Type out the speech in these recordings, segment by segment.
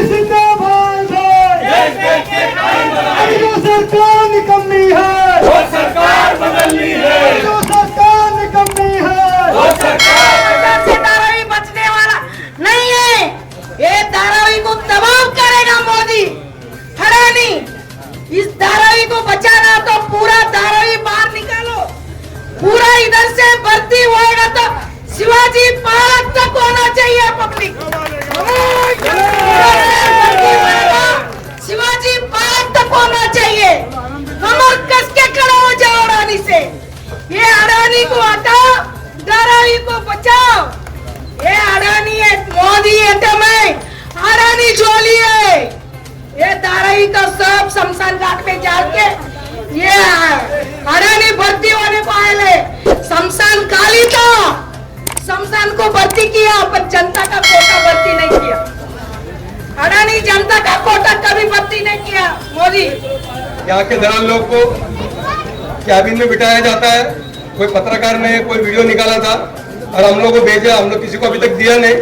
जिंदाबाद है। जो सरकार निकम्मी है वो सरकार बदलनी है। जो सरकार निकम्मी है वो सरकार से धारावी बचने वाला नहीं है। ये धारावी को तबाह करेगा मोदी हरानी। इस धारावी को बचाना तो पूरा धारावी बाहर निकालो। पूरा इधर से भर्ती होएगा तो शिवाजी पार्क तक होना चाहिए पब्लिक। शिवाजी पार्क तक होना चाहिए। कमर कस के खड़ा हो जाओ अडानी से। ये अडानी को हटाओ, धारावी को बचाओ। ये अडानी है, मोदी है तो मैं अडानी झोली है। ये धारावी का सब शमशान घाट पे जाल के ये अडानी भर्ती होने को आए। शमशान खाली था, शमशान को भर्ती किया पर जनता का कोटा भर्ती नहीं किया। अडानी जनता का कोटा कभी भर्ती नहीं किया मोदी। यहाँ के दलाल लोग को कैबिन में बिठाया जाता है। कोई पत्रकार ने कोई वीडियो निकाला था और हम लोग को भेजा, हम लोग किसी को अभी तक दिया नहीं।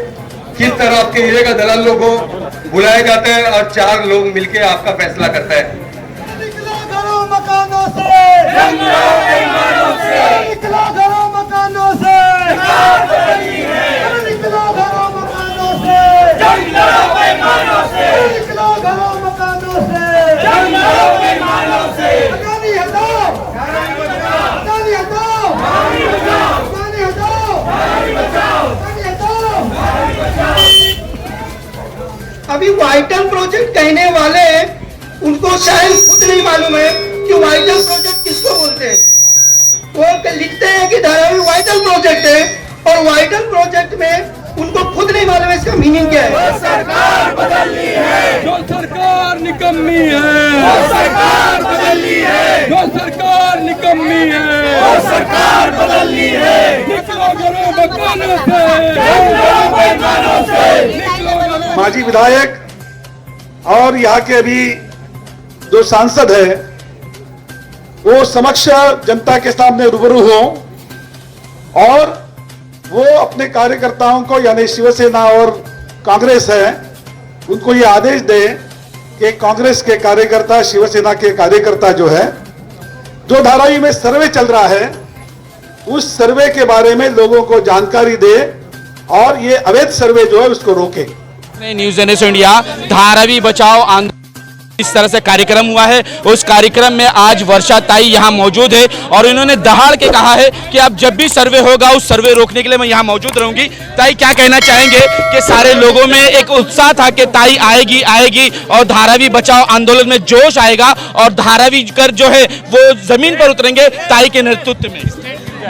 किस तरह आपके एरिया का दलाल लोग को बुलाया जाता है और 4 लोग मिलके आपका फैसला करता है। निकलो घरों मकानों से, निकलो घरों मकानों से, निकलो घरों मकानों से, निकलो घरों मकानों से। अडानी हटाओ, अडानी हटाओ, अडानी हटाओ, अडानी हटाओ। अभी वाइटल प्रोजेक्ट कहने वाले उनको शायद खुद नहीं मालूम है कि वाइटल प्रोजेक्ट किसको बोलते हैं। वो लिखते हैं कि धारावी वाइटल प्रोजेक्ट है और वाइटल प्रोजेक्ट में उनको खुद नहीं मालूम है इसका मीनिंग क्या है। वो सरकार बदलनी है। जो सरकार निकम्मी है वो सरकार बदलनी है। जो सरकार निकम्मी है वो सरकार बदलनी है। निकलो घरों मकानों से, निकलो घरों। माजी विधायक और यहाँ के अभी जो सांसद है वो समक्ष जनता के सामने रूबरू हो और वो अपने कार्यकर्ताओं को यानी शिवसेना और कांग्रेस है उनको ये आदेश दे कि कांग्रेस के कार्यकर्ता शिवसेना के कार्यकर्ता जो है जो धारावी में सर्वे चल रहा है उस सर्वे के बारे में लोगों को जानकारी दे और ये अवैध सर्वे जो है उसको रोके। न्यूज़ जनरेशन इंडिया धारावी बचाओ आंदोलन इस तरह से कार्यक्रम हुआ है। उस कार्यक्रम में आज वर्षा ताई यहाँ मौजूद है और इन्होंने दहाड़ के कहा है कि अब जब भी सर्वे होगा उस सर्वे रोकने के लिए मैं यहाँ मौजूद रहूंगी। ताई क्या कहना चाहेंगे कि सारे लोगों में एक उत्साह था कि ताई आएगी और धारावी बचाओ आंदोलन में जोश आएगा और धारावी कर जो है वो जमीन पर उतरेंगे ताई के नेतृत्व में।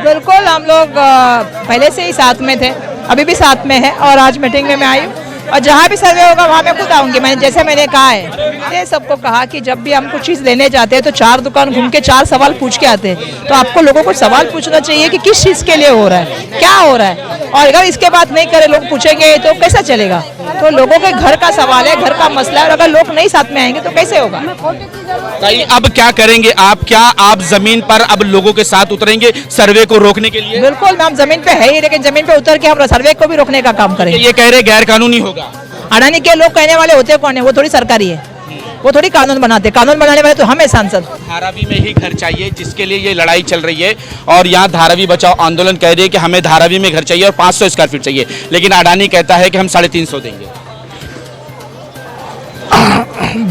बिल्कुल, हम लोग पहले से ही साथ में थे, अभी भी साथ में है और आज मीटिंग में मैं आई हूँ और जहाँ भी सर्वे होगा वहाँ मैं खुद आऊँगी। मैंने कहा है सबको कहा कि जब भी हम कुछ चीज़ लेने जाते हैं तो 4 दुकान घूम के 4 सवाल पूछ के आते हैं। तो आपको लोगों को सवाल पूछना चाहिए कि किस चीज़ के लिए हो रहा है, क्या हो रहा है, और अगर इसके बाद नहीं करे लोग पूछेंगे तो कैसा चलेगा। तो लोगों के घर का सवाल है, घर का मसला है और अगर लोग नहीं साथ में आएंगे तो कैसे होगा। ताई अब क्या करेंगे आप, क्या आप जमीन पर अब लोगों के साथ उतरेंगे सर्वे को रोकने के लिए? बिल्कुल, हम जमीन पे है ही, लेकिन जमीन पे उतर के हम सर्वे को भी रोकने का काम करेंगे। ये कह रहे गैर कानूनी होगा। अडानी के लोग कहने वाले होते कौन है, वो थोड़ी सरकारी है, वो थोड़ी कानून बनाते। कानून बनाने वाले तो हमें सांसद। धारावी में ही घर चाहिए जिसके लिए ये लड़ाई चल रही है और यहाँ धारावी बचाओ आंदोलन कह रही है कि हमें धारावी में घर चाहिए और 500 स्क्वायर फीट चाहिए, लेकिन अडानी कहता है कि हम 350 देंगे।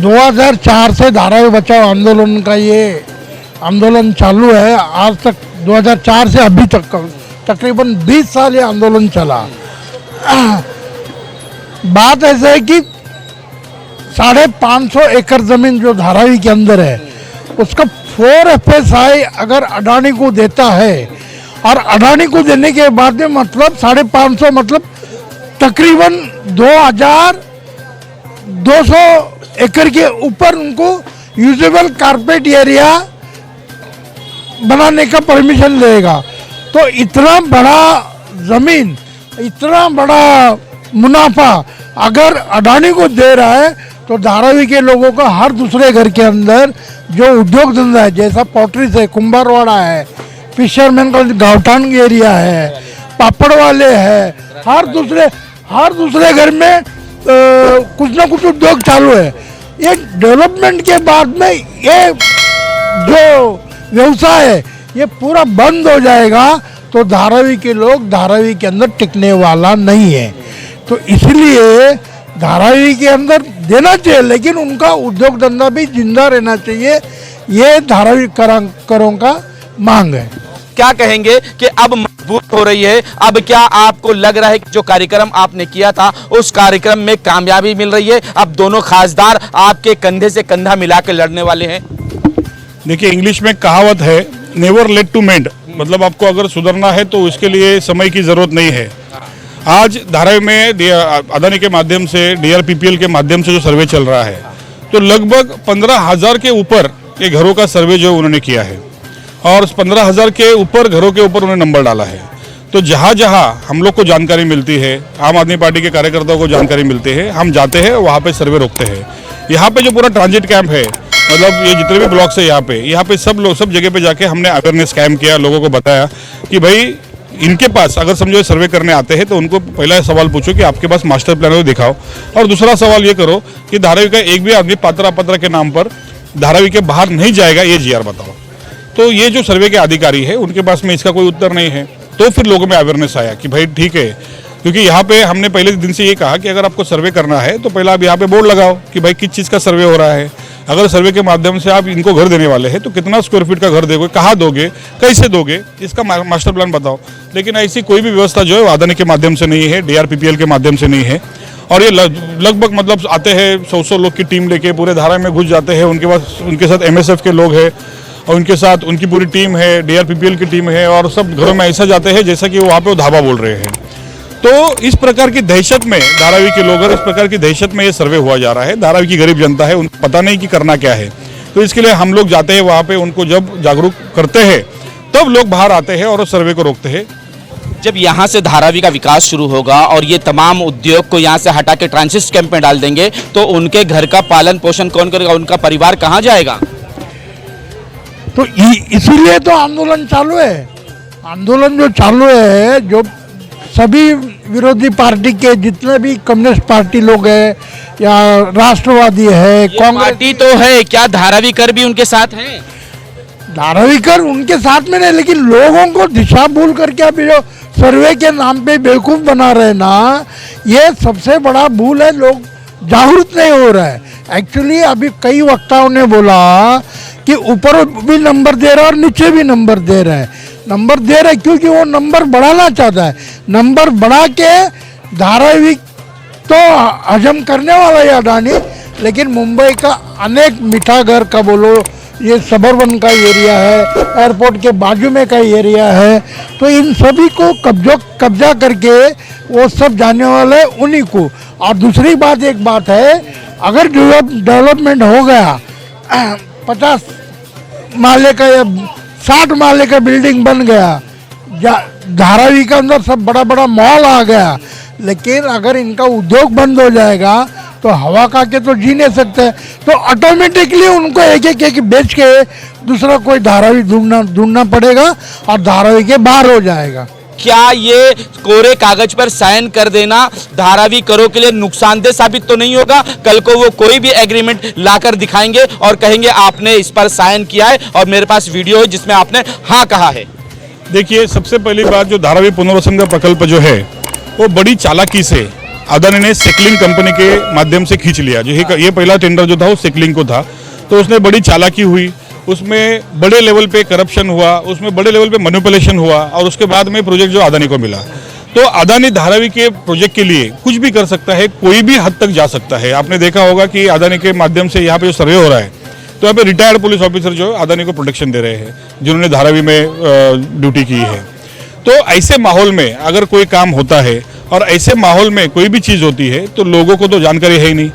2004 से धारावी बचाओ आंदोलन का ये आंदोलन चालू है। आज तक 2004 से अभी तक तकरीबन 20 साल ये आंदोलन चला। बात ऐसा है कि 550 एकड़ जमीन जो धारावी के अंदर है उसका 4 FSI अगर अडानी को देता है और अडानी को देने के बाद में मतलब 550 मतलब तकरीबन 2200 एकड़ के ऊपर उनको यूजेबल कारपेट एरिया बनाने का परमिशन देगा। तो इतना बड़ा जमीन, इतना बड़ा मुनाफा अगर अडानी को दे रहा है तो धारावी के लोगों का हर दूसरे घर के अंदर जो उद्योग धंधा है, जैसा पॉटरीज है, कुंभारवाड़ा है, फिशरमैन का गावठान एरिया है, पापड़ वाले है, हर दूसरे घर में कुछ ना कुछ उद्योग चालू है। ये डेवलपमेंट के बाद में ये जो व्यवसाय है ये पूरा बंद हो जाएगा तो धारावी के लोग धारावी के अंदर टिकने वाला नहीं है। तो इसलिए धारावी के अंदर देना चाहिए, लेकिन उनका उद्योग धंधा भी जिंदा रहना चाहिए, ये धारावी करों का मांग है। क्या कहेंगे कि अब मजबूत हो रही है? अब क्या आपको लग रहा है कि जो कार्यक्रम आपने किया था उस कार्यक्रम में कामयाबी मिल रही है? अब दोनों खासदार आपके कंधे से कंधा मिलाकर लड़ने वाले हैं। देखिए, इंग्लिश में कहावत है नेवर लेट टू मेंड, मतलब आपको अगर सुधरना है तो उसके लिए समय की जरूरत नहीं है। आज धारावी में अदानी के माध्यम से, DRPPL के माध्यम से जो सर्वे चल रहा है तो लगभग 15,000 के ऊपर ये घरों का सर्वे जो उन्होंने किया है और 15,000 के ऊपर घरों के ऊपर उन्होंने नंबर डाला है। तो जहाँ जहाँ हम लोग को जानकारी मिलती है, आम आदमी पार्टी के कार्यकर्ताओं को जानकारी मिलती है, हम जाते हैं वहाँ पे सर्वे रोकते हैं। यहाँ पे जो पूरा ट्रांजिट कैंप है, मतलब ये जितने भी ब्लॉक्स है यहाँ पे सब जगह पे जाके हमने अवेयरनेस कैंप किया, लोगों को बताया कि भाई इनके पास अगर समझो सर्वे करने आते हैं तो उनको पहला सवाल पूछो कि आपके पास मास्टर प्लान हो दिखाओ, और दूसरा सवाल ये करो कि धारावी का एक भी आदमी पात्रा के नाम पर धारावी के बाहर नहीं जाएगा, ये GR बताओ। तो ये जो सर्वे के अधिकारी है उनके पास में इसका कोई उत्तर नहीं है। तो फिर लोगों में अवेयरनेस आया कि भाई ठीक है, क्योंकि यहाँ पे हमने पहले दिन से ये कहा कि अगर आपको सर्वे करना है तो पहले आप यहाँ पे बोर्ड लगाओ कि भाई किस चीज़ का सर्वे हो रहा है। अगर सर्वे के माध्यम से आप इनको घर देने वाले हैं तो कितना स्क्वायर फीट का घर दोगे, कहाँ दोगे, कैसे दोगे, इसका मास्टर प्लान बताओ। लेकिन ऐसी कोई भी व्यवस्था जो है वो अदानी के माध्यम से नहीं है, DRPPL के माध्यम से नहीं है। और ये लगभग मतलब आते हैं 100 लोग की टीम लेके पूरे धारावी में घुस जाते हैं। उनके साथ MSF के लोग हैं और उनके साथ उनकी पूरी टीम है, DRPPL की टीम है, और सब घरों में ऐसा जाते हैं जैसा कि वो वहाँ पे धाबा बोल रहे हैं। तो इस प्रकार की दहशत में धारावी के लोग, और इस प्रकार की दहशत में ये सर्वे हुआ जा रहा है। धारावी की गरीब जनता है, उनको पता नहीं कि करना क्या है। तो इसके लिए हम लोग जाते हैं वहाँ पे, उनको जब जागरूक करते हैं तब लोग बाहर आते हैं और उस सर्वे को रोकते हैं। जब यहाँ से धारावी का विकास शुरू होगा और ये तमाम उद्योग को यहाँ से हटा के ट्रांजिट कैंप में डाल देंगे तो उनके घर का पालन पोषण कौन करेगा? उनका परिवार कहाँ जाएगा? तो इसीलिए तो आंदोलन चालू है। आंदोलन जो चालू है, जो सभी विरोधी पार्टी के जितने भी कम्युनिस्ट पार्टी लोग हैं या राष्ट्रवादी है, कांग्रेस पार्टी तो है, क्या धारावी कर भी उनके साथ है? धारावी कर उनके साथ में नहीं, लेकिन लोगों को दिशा भूल करके अभी जो सर्वे के नाम पे बेवकूफ बना रहे ना, ये सबसे बड़ा भूल है। लोग जागरूक नहीं हो रहा है। एक्चुअली अभी कई वक्ताओं ने बोला कि ऊपर भी नंबर दे रहा है और नीचे भी नंबर दे रहा है। नंबर दे रहा है क्योंकि वो नंबर बढ़ाना चाहता है। नंबर बढ़ा के धारावी तो हजम करने वाला है अडानी, लेकिन मुंबई का अनेक मीठा घर का बोलो, ये सबर्बन का एरिया है, एयरपोर्ट के बाजू में का एरिया है, तो इन सभी को कब्जा करके वो सब जाने वाले हैं उन्हीं को। और दूसरी बात, एक बात है, अगर डेवलपमेंट हो गया, 50 माले का या 60 माले का बिल्डिंग बन गया, धारावी के अंदर सब बड़ा बड़ा मॉल आ गया, लेकिन अगर इनका उद्योग बंद हो जाएगा तो हवा खा के तो जी नहीं सकते। तो ऑटोमेटिकली उनको एक बेच के दूसरा कोई धारावी ढूंढना पड़ेगा और धारावी के बाहर हो जाएगा। क्या ये कोरे कागज पर साइन कर देना धारावी करों के लिए नुकसानदेह साबित तो नहीं होगा? कल को वो कोई भी एग्रीमेंट लाकर दिखाएंगे और कहेंगे आपने इस पर साइन किया है और मेरे पास वीडियो है जिसमें आपने हाँ कहा है। देखिए, सबसे पहली बात, जो धारावी पुनर्वसन का प्रकल्प जो है वो बड़ी चालाकी से अदानी ने सेकलिंग कंपनी के माध्यम से खींच लिया। जो ये पहला टेंडर जो था वो सेकलिंग को था, तो उसने बड़ी चालाकी हुई, उसमें बड़े लेवल पे करप्शन हुआ, उसमें बड़े लेवल पे मैनिपुलेशन हुआ और उसके बाद में प्रोजेक्ट जो अदानी को मिला। तो अदानी धारावी के प्रोजेक्ट के लिए कुछ भी कर सकता है, कोई भी हद तक जा सकता है। आपने देखा होगा कि अदानी के माध्यम से यहाँ पे जो सर्वे हो रहा है तो यहाँ पे रिटायर्ड पुलिस ऑफिसर जो है अदानी को प्रोटेक्शन दे रहे हैं, जिन्होंने धारावी में ड्यूटी की है। तो ऐसे माहौल में अगर कोई काम होता है और ऐसे माहौल में कोई भी चीज़ होती है तो लोगों को तो जानकारी है ही नहीं।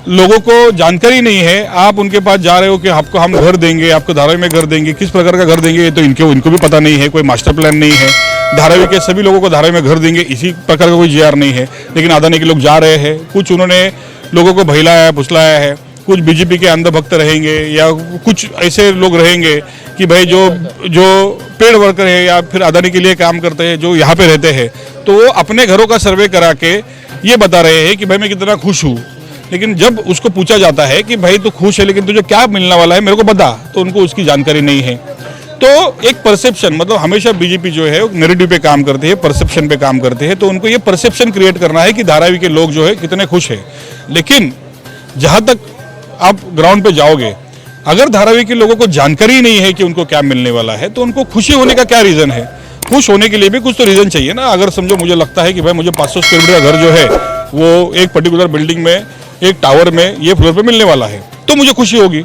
लोगों को जानकारी नहीं है, आप उनके पास जा रहे हो कि आपको हम घर देंगे, आपको धारावी में घर देंगे, किस प्रकार का घर देंगे ये तो इनको भी पता नहीं है, कोई मास्टर प्लान नहीं है। धारावी के सभी लोगों को धारावी में घर देंगे इसी प्रकार का कोई GR नहीं है, लेकिन अदानी के लोग जा रहे हैं। कुछ उन्होंने लोगों को बहलाया फुसलाया है, कुछ BJP के अंधभक्त रहेंगे या कुछ ऐसे लोग रहेंगे कि भाई जो पेड वर्कर है या फिर अदानी के लिए काम करते हैं, जो यहाँ पे रहते हैं, तो वो अपने घरों का सर्वे करा के ये बता रहे हैं कि भाई मैं कितना खुश हूँ, लेकिन जब उसको पूछा जाता है कि भाई तू खुश है लेकिन तुझे क्या मिलने वाला है मेरे को बता, तो उनको उसकी जानकारी नहीं है। तो एक परसेप्शन, मतलब हमेशा बीजेपी जो है नैरेटिव पे काम करती है, परसेप्शन पे काम करते हैं, तो उनको ये परसेप्शन क्रिएट करना है कि धारावी के लोग जो है कितने खुश है। लेकिन जहाँ तक आप ग्राउंड पे जाओगे, अगर धारावी के लोगों को जानकारी नहीं है कि उनको क्या मिलने वाला है, तो उनको खुशी होने का क्या रीज़न है? खुश होने के लिए भी कुछ तो रीज़न चाहिए ना। अगर समझो मुझे लगता है कि भाई मुझे 500 स्क्वायर फीट का घर जो है वो एक पर्टिकुलर बिल्डिंग में, एक टावर में, ये फ्लोर पे मिलने वाला है, तो मुझे खुशी होगी।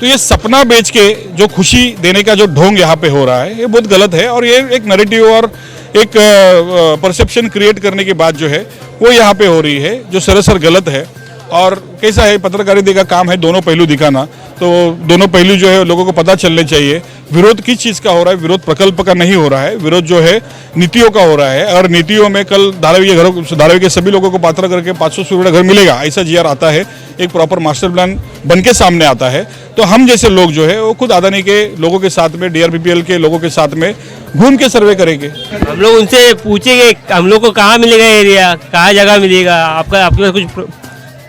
तो ये सपना बेच के जो खुशी देने का जो ढोंग यहाँ पे हो रहा है, ये बहुत गलत है। और ये एक नैरेटिव और एक परसेप्शन क्रिएट करने की बात जो है वो यहाँ पे हो रही है, जो सरासर गलत है। और कैसा है, पत्रकारिता का काम है दोनों पहलू दिखाना, तो दोनों पहलू जो है लोगों को पता चलने चाहिए। विरोध किस चीज़ का हो रहा है? विरोध प्रकल्प का नहीं हो रहा है, विरोध जो है नीतियों का हो रहा है। और नीतियों में कल धारावी के सभी लोगों को पात्र करके 500 स्क्वायर फीट का घर मिलेगा, ऐसा जीआर आता है, एक प्रॉपर मास्टर प्लान बन के सामने आता है, तो हम जैसे लोग जो है वो खुद अदानी के लोगों के साथ में, DRPPL के लोगों के साथ में घूम के सर्वे करेंगे। हम लोग उनसे पूछेंगे हम लोग को कहाँ मिलेगा एरिया, कहाँ जगह मिलेगा, आपके पास कुछ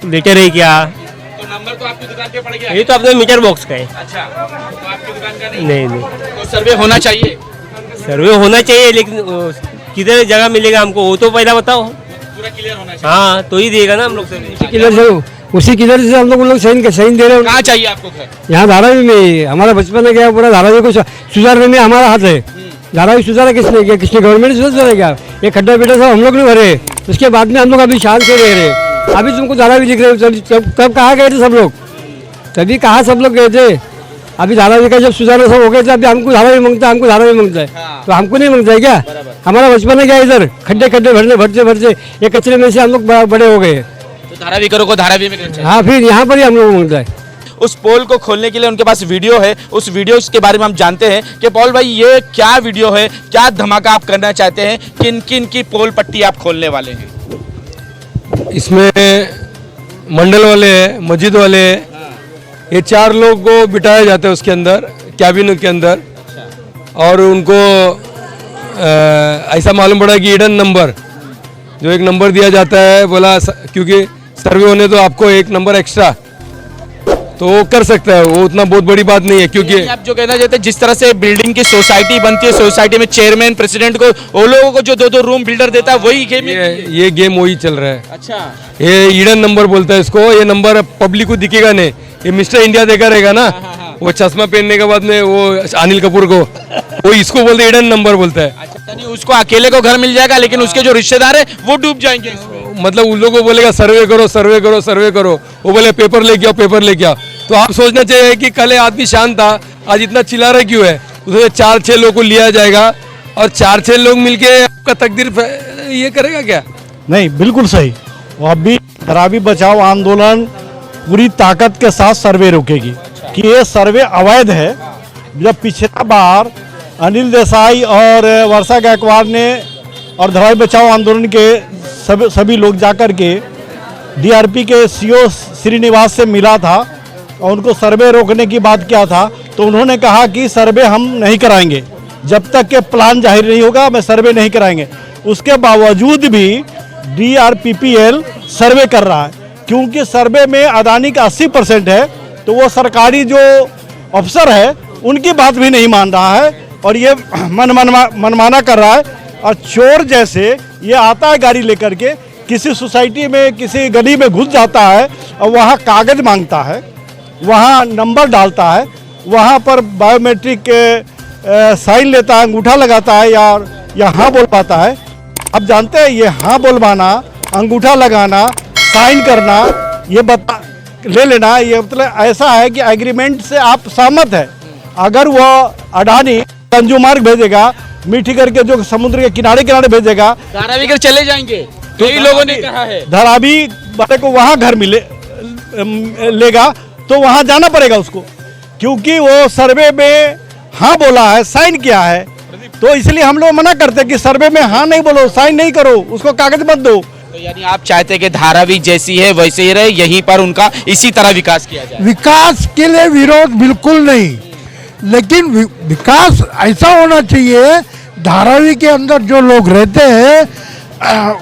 लेटर है क्या? तो नंबर तो आपकी दुकान पे पड़ गया, ये तो अपने मीटर बॉक्स का है। अच्छा, तो आपकी दुकान का नहीं। तो सर्वे होना चाहिए, सर्वे होना चाहिए, लेकिन किधर जगह मिलेगा हमको वो तो पहला बताओ। पूरा क्लियर होना चाहिए। हाँ, तो ही देगा ना हम लोग सर्वे। किधर से उसी किधर से हम लोग साइन दे रहे हैं। कहाँ चाहिए आपको घर? यहाँ धारावी में। हमारा बचपन में गया, पूरा धारावी को सुधारने में हमारा हाथ है। धारावी सुधारा किसने किया? किसने? गवर्नमेंट ने सुधारा क्या? ये खड्डा बेटा सब हम लोग ने भरे, उसके बाद में हम लोग अभी शांत से रह रहे। अभी तुमको धारावी दिख रहे हो, कब कहाँ गए थे सब लोग? तभी कहाँ सब लोग गए थे? अभी धारावी का जब सुधार सब हो गए थे, अभी हमको धारावी मांगता है, हमको धारावी मांगता है। तो हमको नहीं मांगता है क्या? हमारा बचपन में क्या इधर खड्डे भरते ये कचरे में से हम लोग बड़े हो गए। तो धारावी करो को धारावी में करना चाहिए। हाँ, फिर यहाँ पर ही हम लोग मांगता है। उस पोल को खोलने के लिए उनके पास वीडियो है, उस वीडियो के बारे में हम जानते हैं कि पॉल भाई ये क्या वीडियो है, क्या धमाका आप करना चाहते हैं, किन किन की पोल पट्टी आप खोलने वाले हैं? इसमें मंडल वाले हैं, मस्जिद वाले हैं, ये 4 लोग को बिठाया जाता है उसके अंदर, कैबिन के अंदर। और उनको ऐसा मालूम पड़ा कि हिडन नंबर, जो एक नंबर दिया जाता है, बोला क्योंकि सर्वे होने तो आपको एक नंबर एक्स्ट्रा, तो वो कर सकता है, वो उतना बहुत बड़ी बात नहीं है। क्योंकि आप जो कहना चाहते हैं, जिस तरह से बिल्डिंग की सोसाइटी बनती है, सोसाइटी में चेयरमैन, प्रेसिडेंट को, वो लोगों को जो 2-2 रूम बिल्डर देता है, वही गेम ये गेम वही चल रहा है। अच्छा, ये हिडन नंबर बोलता है इसको। ये नंबर पब्लिक को दिखेगा नहीं, ये मिस्टर इंडिया देखा रहेगा ना। वो चश्मा पहनने के बाद में वो अनिल कपूर को, वो इसको बोलते हिडन नंबर बोलता है। अच्छा, नहीं उसको अकेले को घर मिल जाएगा, लेकिन उसके जो रिश्तेदार है वो डूब जाएंगे इसमें। मतलब उन लोगों को बोलेगा सर्वे करो सर्वे करो सर्वे करो, वो बोले पेपर लेके आओ पेपर लेके आओ। तो आप सोचना चाहिए कि कल आदमी शांत था, आज इतना चिल्ला रहा क्यों है? उसमें 4-6 लोग को लिया जाएगा और 4-6 लोग मिलके आपका तकदीर ये करेगा क्या? नहीं, बिल्कुल सही। वो अभी धारावी बचाओ आंदोलन पूरी ताकत के साथ सर्वे रोकेगी कि ये सर्वे अवैध है। जब पिछला बार अनिल देसाई और वर्षा गायकवाड़ ने और धारावी बचाओ आंदोलन के सभी लोग जाकर के DRP के CO श्रीनिवास से मिला था और उनको सर्वे रोकने की बात किया था, तो उन्होंने कहा कि सर्वे हम नहीं कराएंगे, जब तक के प्लान जाहिर नहीं होगा मैं सर्वे नहीं कराएंगे। उसके बावजूद भी DRPPL सर्वे कर रहा है, क्योंकि सर्वे में अदानी का 80% है, तो वो सरकारी जो अफसर है उनकी बात भी नहीं मान रहा है और ये मनमाना कर रहा है। और चोर जैसे ये आता है गाड़ी लेकर के, किसी सोसाइटी में किसी गली में घुस जाता है और वहाँ कागज मांगता है, वहाँ नंबर डालता है, वहाँ पर बायोमेट्रिक साइन लेता है, अंगूठा लगाता है या हाँ बोल पाता है। अब जानते हैं ये हाँ बोलवाना, अंगूठा लगाना, साइन करना, ये ले लेना, ये मतलब ऐसा है कि एग्रीमेंट से आप सहमत है। अगर वो अडानी कंज्यूमर भेजेगा, मीठी करके जो समुद्र के किनारे भेजेगा, धारावी कर चले जाएंगे, तो कई लोगों ने कहा है धारावी वाले को वहाँ घर लेगा तो वहाँ जाना पड़ेगा उसको, क्योंकि वो सर्वे में हाँ बोला है, साइन किया है। तो इसलिए हम लोग मना करते हैं कि सर्वे में हाँ नहीं बोलो, साइन नहीं करो, उसको कागज मत दो। तो यानी आप चाहते हैं कि धारावी जैसी है वैसे ही रहे, यहीं पर उनका इसी तरह विकास किया जाए? विकास के लिए विरोध बिल्कुल नहीं, लेकिन विकास ऐसा होना चाहिए, धारावी के अंदर जो लोग रहते हैं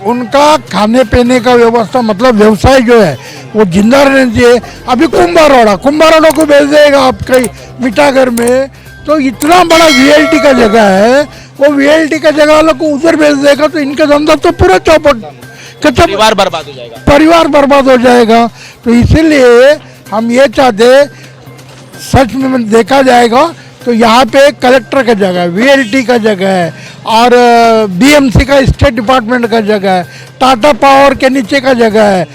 उनका खाने पीने का व्यवस्था मतलब व्यवसाय जो है वो जिंदा रहना चाहिए। अभी कुंभारोड़ा को भेज देगा आप कहीं मिठागर में, तो इतना बड़ा वीएलटी का जगह है, वो वीएलटी का जगह वालों को उधर भेज देगा तो इनका धंधा तो पूरा चौपट, परिवार बर्बाद हो जाएगा। परिवार बर्बाद हो जाएगा। तो इसीलिए हम ये चाहते, सच में देखा जाएगा तो यहाँ पे कलेक्टर का जगह है, वीएलटी का जगह है और बीएमसी का स्टेट डिपार्टमेंट का जगह है, टाटा पावर के नीचे का जगह है,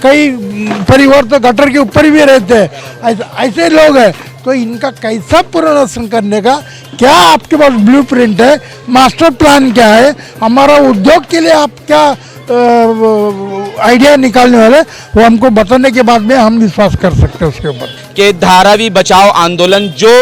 कई परिवार तो गटर के ऊपर भी रहते हैं, ऐसे लोग हैं। तो इनका कैसा पुनर्वासन करने का क्या आपके पास ब्लूप्रिंट है, मास्टर प्लान क्या है, हमारा उद्योग के लिए आप क्या आइडिया निकालने वाले, वो हमको बताने के बाद में हम विश्वास कर सकते हैं उसके ऊपर। कि धारावी बचाओ आंदोलन जो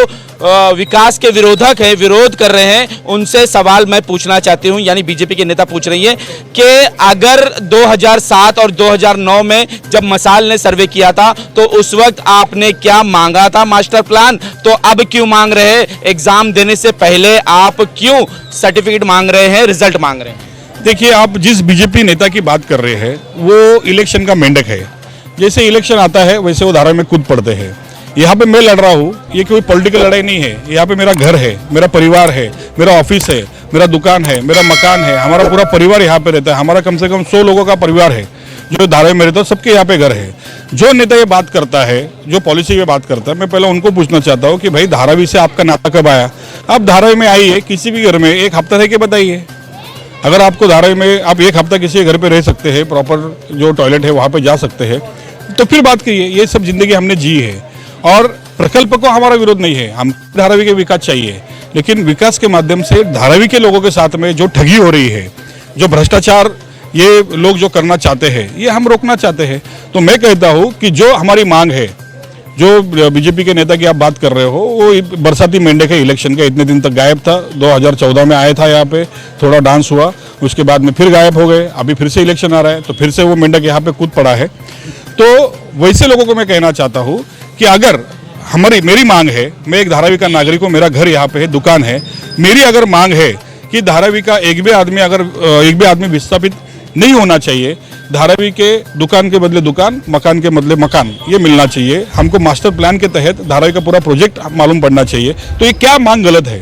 विकास के विरोधक है, विरोध कर रहे हैं, उनसे सवाल मैं पूछना चाहती हूं, यानी बीजेपी के नेता पूछ रही है कि अगर 2007 और 2009 में जब मसाल ने सर्वे किया था तो उस वक्त आपने क्या मांगा था मास्टर प्लान, तो अब क्यों मांग रहे हैं? एग्जाम देने से पहले आप क्यों सर्टिफिकेट मांग रहे हैं, रिजल्ट मांग रहे हैं? देखिए, आप जिस बीजेपी नेता की बात कर रहे हैं वो इलेक्शन का मेंढक है। जैसे इलेक्शन आता है वैसे वो धारा में कूद पड़ते हैं। यहाँ पे मैं लड़ रहा हूँ, ये कोई पॉलिटिकल लड़ाई नहीं है। यहाँ पे मेरा घर है, मेरा परिवार है, मेरा ऑफिस है, मेरा दुकान है, मेरा मकान है, हमारा पूरा परिवार यहाँ पे रहता है। हमारा कम से कम 100 लोगों का परिवार है जो धारावी में रहता है, सबके यहाँ पे घर है। जो नेता ये बात करता है, जो पॉलिसी पे बात करता है, मैं पहले उनको पूछना चाहता हूँ कि भाई धारावी से आपका नाता कब आया? आप धारावी में आइए, किसी भी घर में एक हफ्ता रह के बताइए। अगर आपको धारावी में आप एक हफ्ता किसी घर पे रह सकते हैं, प्रॉपर जो टॉयलेट है वहाँ पे जा सकते हैं, तो फिर बात करिए। ये सब जिंदगी हमने जी है और प्रकल्प को हमारा विरोध नहीं है, हम धारावी के विकास चाहिए, लेकिन विकास के माध्यम से धारावी के लोगों के साथ में जो ठगी हो रही है, जो भ्रष्टाचार ये लोग जो करना चाहते हैं, ये हम रोकना चाहते हैं। तो मैं कहता हूँ कि जो हमारी मांग है, जो बीजेपी के नेता की आप बात कर रहे हो, वो बरसाती मेंढक है इलेक्शन का। इतने दिन तक गायब था, 2014 में आया था यहाँ पे, थोड़ा डांस हुआ, उसके बाद में फिर गायब हो गए। अभी फिर से इलेक्शन आ रहा है तो फिर से वो मेंढक यहाँ पे कूद पड़ा है। तो वैसे लोगों को मैं कहना चाहता हूँ कि अगर मेरी मांग है, मैं एक धारावी का नागरिक हूँ, मेरा घर यहाँ पे है, दुकान है, मेरी अगर मांग है कि धारावी का एक भी आदमी विस्थापित नहीं होना चाहिए, धारावी के दुकान के बदले दुकान, मकान के बदले मकान, ये मिलना चाहिए हमको। मास्टर प्लान के तहत धारावी का पूरा प्रोजेक्ट मालूम पड़ना चाहिए। तो ये क्या मांग गलत है?